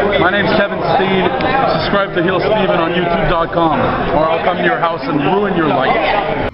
My name's Kevin Steed. Subscribe to Heel Steven on YouTube.com, or I'll come to your house and ruin your life.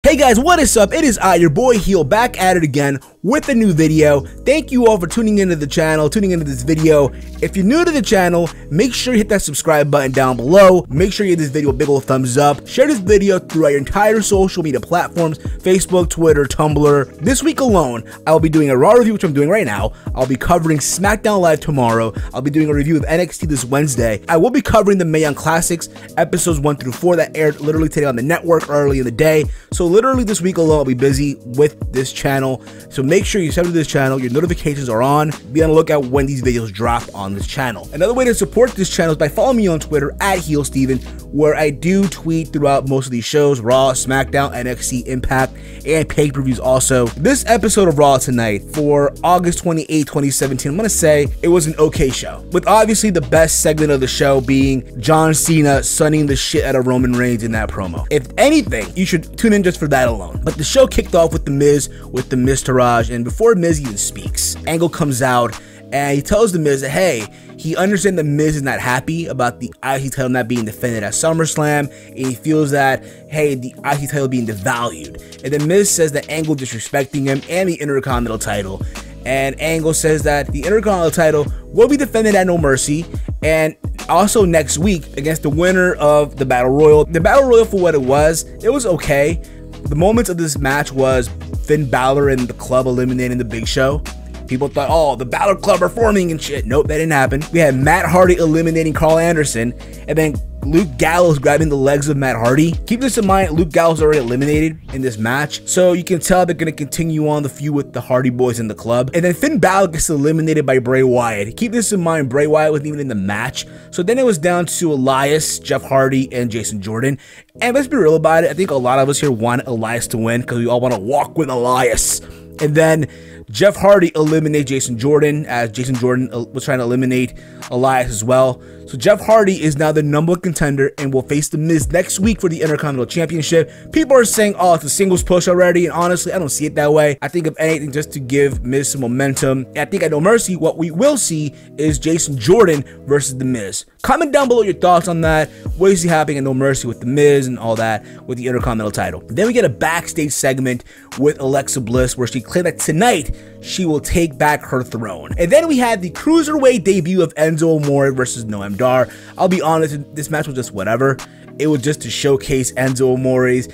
Hey guys, what is up? It is I, your boy Heel, back at it again with a new video. Thank you all for tuning into the channel, tuning into this video. If you're new to the channel, make sure you hit that subscribe button down below. Make sure you give this video a big old thumbs up. Share this video throughout your entire social media platforms, Facebook, Twitter, Tumblr. This week alone, I will be doing a Raw review, which I'm doing right now. I'll be covering SmackDown Live tomorrow. I'll be doing a review of NXT this Wednesday. I will be covering the Mae Young Classics, episodes 1 through 4 that aired literally today on the network early in the day. So literally this week alone, I'll be busy with this channel. So make sure you subscribe to this channel, your notifications are on, be on the lookout when these videos drop on this channel. Another way to support this channel is by following me on Twitter at HeelSteven, where I do tweet throughout most of these shows, Raw, SmackDown, NXT, Impact, and pay-per-views also. This episode of Raw tonight for August 28, 2017, I'm gonna say it was an okay show, with obviously the best segment of the show being John Cena sunning the shit out of Roman Reigns in that promo. If anything, you should tune in just for that alone. But the show kicked off with The Miz, with The Miztourage, and before Miz even speaks, Angle comes out and he tells The Miz that, hey, he understands that Miz is not happy about the IC title not being defended at SummerSlam, and he feels that, hey, the IC title being devalued. And then Miz says that Angle disrespecting him and the Intercontinental title. And Angle says that the Intercontinental title will be defended at No Mercy, and also next week against the winner of the Battle Royal. The Battle Royal, for what it was okay. The moments of this match was Finn Balor and the Club eliminating the Big Show. People thought, oh, the Balor Club are forming and shit. Nope, that didn't happen. We had Matt Hardy eliminating Carl Anderson, and then Luke Gallows grabbing the legs of Matt Hardy. Keep this in mind, Luke Gallows already eliminated in this match, so you can tell they're going to continue on the feud with the Hardy Boys in the Club. And then Finn Balor gets eliminated by Bray Wyatt. Keep this in mind, Bray Wyatt wasn't even in the match. So then it was down to Elias, Jeff Hardy, and Jason Jordan. And let's be real about it, I think a lot of us here want Elias to win because we all want to walk with Elias. And then Jeff Hardy eliminated Jason Jordan, as Jason Jordan was trying to eliminate Elias as well. So Jeff Hardy is now the #1 contender and will face The Miz next week for the Intercontinental Championship. People are saying, oh, it's a singles push already, and honestly, I don't see it that way. I think if anything, just to give Miz some momentum. And I think at No Mercy, what we will see is Jason Jordan versus The Miz. Comment down below your thoughts on that. What do you see happening at No Mercy with The Miz and all that with the Intercontinental title? Then we get a backstage segment with Alexa Bliss where she claimed that tonight she will take back her throne. And then we had the Cruiserweight debut of Enzo Amore versus Noam Dar. I'll be honest, this match was just whatever. It was just to showcase Enzo Amore's,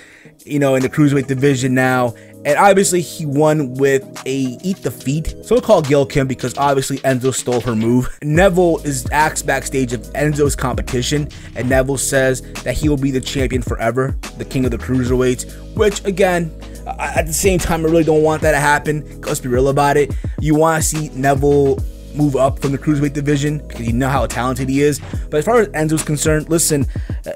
in the Cruiserweight division now. And obviously he won with a eat the feet, so-called Gail Kim, because obviously Enzo stole her move. Neville is asked backstage of Enzo's competition, and Neville says that he will be the champion forever, the king of the Cruiserweights, which again, at the same time, I really don't want that to happen. Let's be real about it. You want to see Neville move up from the Cruiserweight division because you know how talented he is. But as far as Enzo's concerned, listen,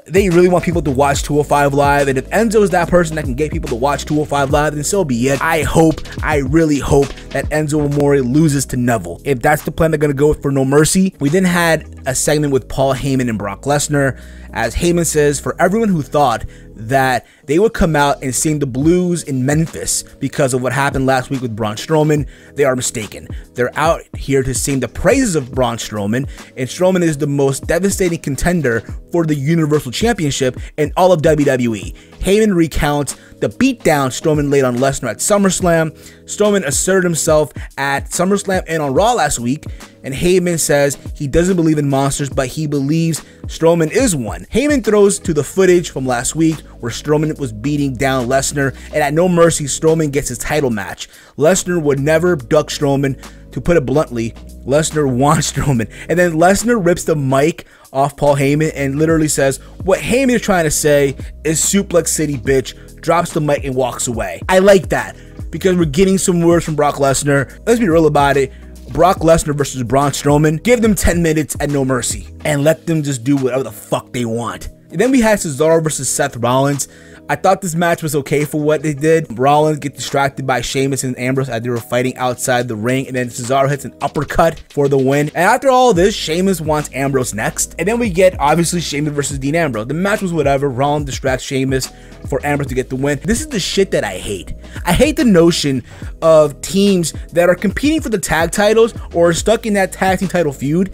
they really want people to watch 205 Live, and if Enzo is that person that can get people to watch 205 Live, then so be it. I really hope that Enzo Amore loses to Neville. If that's the plan they're going to go with for No Mercy. We then had a segment with Paul Heyman and Brock Lesnar, as Heyman says, for everyone who thought that they would come out and sing the blues in Memphis because of what happened last week with Braun Strowman, they are mistaken. They're out here to sing the praises of Braun Strowman, and Strowman is the most devastating contender for the Universal Championship in all of WWE. Heyman recounts the beatdown Strowman laid on Lesnar at SummerSlam. Strowman asserted himself at SummerSlam and on Raw last week, and Heyman says he doesn't believe in monsters, but he believes Strowman is one. Heyman throws to the footage from last week where Strowman was beating down Lesnar, and at No Mercy, Strowman gets his title match. Lesnar would never duck Strowman. To put it bluntly, Lesnar wants Strowman. And then Lesnar rips the mic off Paul Heyman and literally says, what Heyman is trying to say is Suplex City, bitch, drops the mic and walks away. I like that because we're getting some words from Brock Lesnar. Let's be real about it. Brock Lesnar versus Braun Strowman, give them 10 minutes at No Mercy and let them just do whatever the fuck they want. And then we had Cesaro versus Seth Rollins. I thought this match was okay for what they did. Rollins get distracted by Sheamus and Ambrose as they were fighting outside the ring, and then Cesaro hits an uppercut for the win. And after all this, Sheamus wants Ambrose next, and then we get obviously Sheamus versus Dean Ambrose. The match was whatever. Rollins distracts Sheamus for Ambrose to get the win. This is the shit that I hate. I hate the notion of teams that are competing for the tag titles or are stuck in that tag team title feud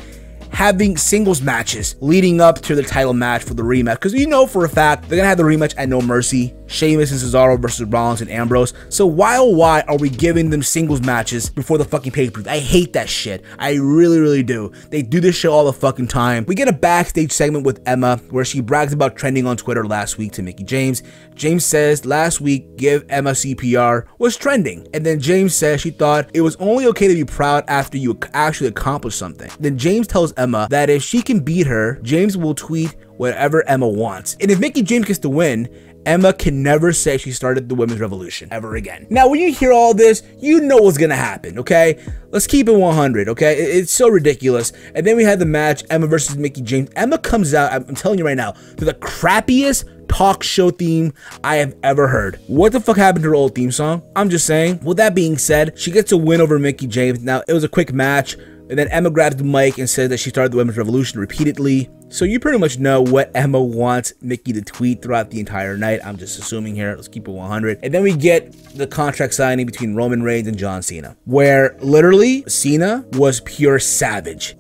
having singles matches leading up to the title match for the rematch, because you know for a fact they're gonna have the rematch at No Mercy, Sheamus and Cesaro versus Rollins and Ambrose. So why are we giving them singles matches before the fucking pay-per-view? I hate that shit. I really do. They do this shit all the fucking time. We get a backstage segment with Emma where she brags about trending on Twitter last week to Mickie James. James says last week give Emma CPR was trending, and then James says she thought it was only okay to be proud after you actually accomplished something. Then James tells Emma that if she can beat her, James will tweet whatever Emma wants. And if Mickie James gets the win, Emma can never say she started the women's revolution ever again. Now, when you hear all this, you know what's gonna happen, okay? Let's keep it 100, okay? It's so ridiculous. And then we had the match, Emma versus Mickie James. Emma comes out, I'm telling you right now, to the crappiest talk show theme I have ever heard. What the fuck happened to her old theme song? I'm just saying. With that being said, she gets a win over Mickie James. Now, it was a quick match, and then Emma grabs the mic and says that she started the women's revolution repeatedly. So you pretty much know what Emma wants Mickie to tweet throughout the entire night. I'm just assuming here. Let's keep it 100. And then we get the contract signing between Roman Reigns and John Cena, where literally Cena was pure savage.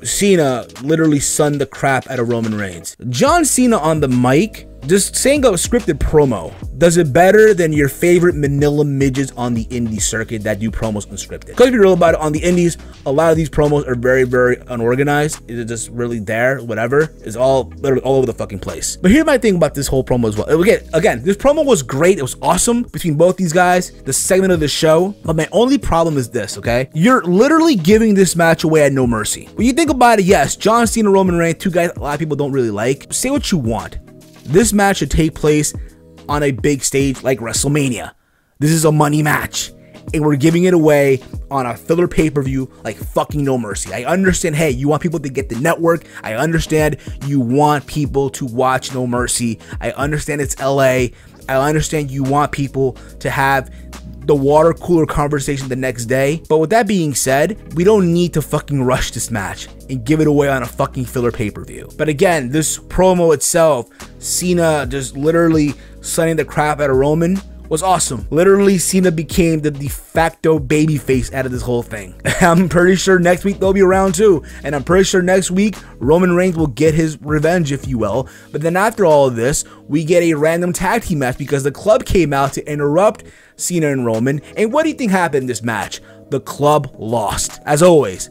Cena literally sunned the crap out of Roman Reigns. John Cena on the mic, just saying a scripted promo, does it better than your favorite manila midgets on the indie circuit that do promos unscripted. Because if you're real about it, on the indies, a lot of these promos are very unorganized. It's just really there, whatever. It's all literally all over the fucking place. But here's my thing about this whole promo as well. Again, this promo was great. It was awesome between both these guys, the segment of the show. But my only problem is this, okay? You're literally giving this match away at No Mercy. When you think about it, yes, John Cena, Roman Reigns, two guys a lot of people don't really like. Say what you want. This match should take place on a big stage like WrestleMania. This is a money match, and we're giving it away on a filler pay-per-view like fucking No Mercy. I understand, hey, you want people to get the network. I understand you want people to watch No Mercy. I understand it's LA. I understand you want people to have the water cooler conversation the next day. But with that being said, we don't need to fucking rush this match and give it away on a fucking filler pay-per-view. But again, this promo itself, Cena just literally sunning the crap out of Roman, was awesome. Literally, Cena became the de facto babyface out of this whole thing. I'm pretty sure next week they'll be around too. And I'm pretty sure next week, Roman Reigns will get his revenge, if you will. But then after all of this, we get a random tag team match because the club came out to interrupt Cena and Roman. And what do you think happened in this match? The club lost, as always.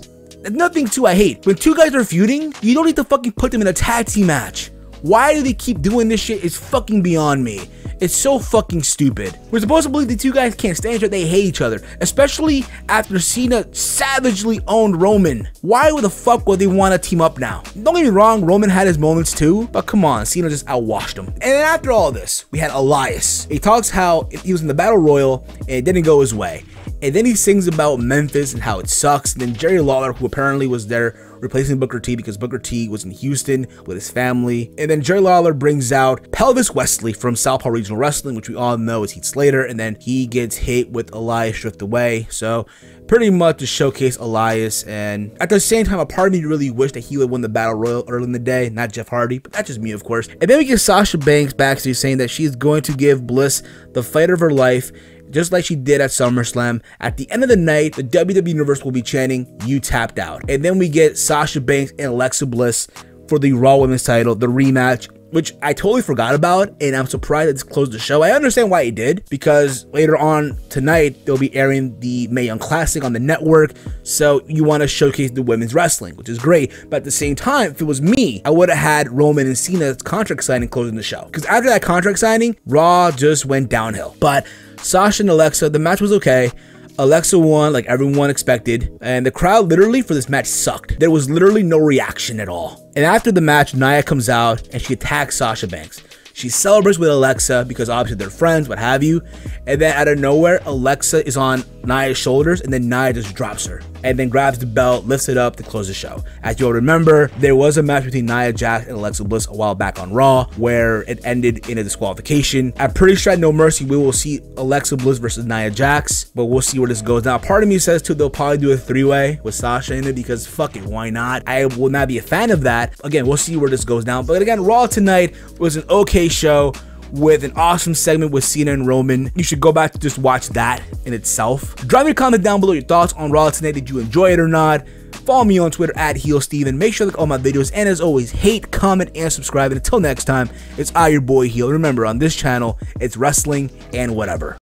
Nothing too I hate. When two guys are feuding, you don't need to fucking put them in a tag team match. Why do they keep doing this shit? It's fucking beyond me. It's so fucking stupid. We're supposed to believe the two guys can't stand each other. They hate each other, especially after Cena savagely owned Roman. Why the fuck would they want to team up now? Don't get me wrong, Roman had his moments too, but come on, Cena just outwashed him. And then after all this, we had Elias. He talks how he was in the Battle Royal and it didn't go his way. And then he sings about Memphis and how it sucks. And then Jerry Lawler, who apparently was there replacing Booker T because Booker T was in Houston with his family. And then Jerry Lawler brings out Pelvis Wesley from Southpaw Regional Wrestling, which we all know is Heath Slater. And then he gets hit with Elias Drift Away. So pretty much to showcase Elias. And at the same time, a part of me really wished that he would win the Battle Royal early in the day, not Jeff Hardy, but that's just me, of course. And then we get Sasha Banks backstage saying that she's going to give Bliss the fight of her life, just like she did at SummerSlam. At the end of the night, the WWE Universe will be chanting, "You tapped out." And then we get Sasha Banks and Alexa Bliss for the Raw Women's title, the rematch, which I totally forgot about, and I'm surprised that this closed the show. I understand why it did, because later on tonight, they'll be airing the Mae Young Classic on the network, so you want to showcase the women's wrestling, which is great. But at the same time, if it was me, I would have had Roman and Cena's contract signing closing the show, because after that contract signing, Raw just went downhill. But Sasha and Alexa, the match was okay. Alexa won like everyone expected, and the crowd literally for this match sucked. There was literally no reaction at all. And after the match, Nia comes out and she attacks Sasha Banks. She celebrates with Alexa because obviously they're friends, what have you. And then out of nowhere, Alexa is on Nia's shoulders and then Nia just drops her. and then grabs the belt, lifts it up to close the show. As you'll remember, there was a match between Nia Jax and Alexa Bliss a while back on Raw where it ended in a disqualification. I'm pretty sure at No Mercy we will see Alexa Bliss versus Nia Jax, but we'll see where this goes. Now, part of me says too they'll probably do a three-way with Sasha in it because fuck it, why not? I will not be a fan of that. Again, we'll see where this goes down. But again, Raw tonight was an okay show with an awesome segment with Cena and Roman. You should go back to just watch that in itself. Drop me a comment down below your thoughts on Raw tonight. Did you enjoy it or not? Follow me on Twitter at HeelSteven. Make sure to like all my videos. And as always, hate, comment, and subscribe. And until next time, it's your boy Heel. Remember, on this channel, it's wrestling and whatever.